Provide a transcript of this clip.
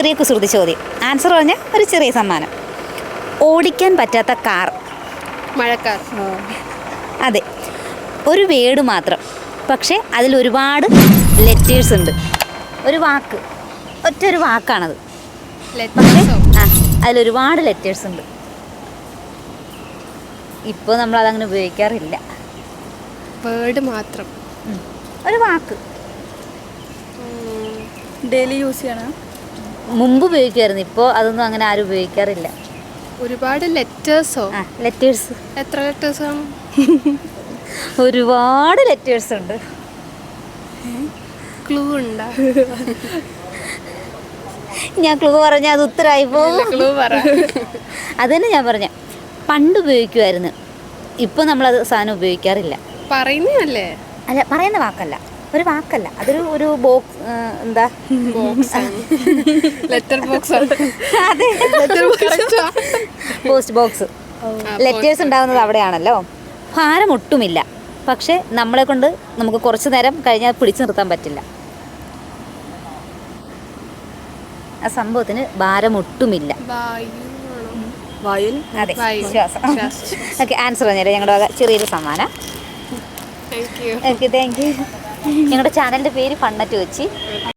ചെറിയ കുസൃതി ചോദ്യം, ആൻസർ പറഞ്ഞാൽ ഒരു ചെറിയ സമ്മാനം. ഓടിക്കാൻ പറ്റാത്ത കാർ. മഴക്കാർ. അതെ, ഒരു വേർഡ് മാത്രം, പക്ഷേ അതിൽ ഒരുപാട് ലെറ്റേഴ്സ് ഉണ്ട്. ഒരു വാക്ക്, ഒറ്റൊരു വാക്കാണത്, പക്ഷേ അതിലൊരുപാട് ലെറ്റേഴ്സ് ഉണ്ട്. ഇപ്പോൾ നമ്മളതങ്ങനെ ഉപയോഗിക്കാറില്ല. വേർഡ് മാത്രം, ഒരു വാക്ക്. ഡെയിലി യൂസ് ചെയ്യണം. മുമ്പ് ഉപയോഗിക്കുമായിരുന്നു, ഇപ്പോൾ അതൊന്നും അങ്ങനെ ആരും ഉപയോഗിക്കാറില്ല. ഒരുപാട് ലെറ്റേഴ്സോ? ലെറ്റേഴ്സ്. എത്ര ലെറ്റേഴ്സ് ആണ്? ഒരുപാട് ലെറ്റേഴ്സ് ഉണ്ട്. ക്ലൂ ഉണ്ടോ? ഞാൻ ക്ലൂ പറഞ്ഞാൽ അത് ഉത്തരമായി പോകും. ക്ലൂ പറ. അത് തന്നെ ഞാൻ പറഞ്ഞ, പണ്ട് ഉപയോഗിക്കുമായിരുന്നു, ഇപ്പോൾ നമ്മളത് സാധനം ഉപയോഗിക്കാറില്ല. പറയുന്നല്ലേ? അല്ല, പറയുന്ന വാക്കല്ല, ഒരു വാക്കല്ല, അതൊരു ഒരു ബോക്സ്. എന്താ? Letter box. അതെ, പോസ്റ്റ് ബോക്സ്. ലെറ്റേഴ്സ് ഉണ്ടാകുന്നത് അവിടെയാണല്ലോ. ഭാരം ഒട്ടുമില്ല, പക്ഷെ നമ്മളെ കൊണ്ട് നമുക്ക് കുറച്ച് നേരം കഴിഞ്ഞാൽ പിടിച്ചു നിർത്താൻ പറ്റില്ല. ആ സംഭവത്തിന് ഭാരം ഒട്ടുമില്ല. വായിൽ. അതെ, ശ്വാസം. ഓക്കെ, ആൻസർ പറഞ്ഞാൽ ഞങ്ങളുടെ വക ചെറിയൊരു സമ്മാനം. Okay, thank you. ഞങ്ങളുടെ ചാനലിൻ്റെ പേര് ഫണ്ണറ്റ് വെച്ച്.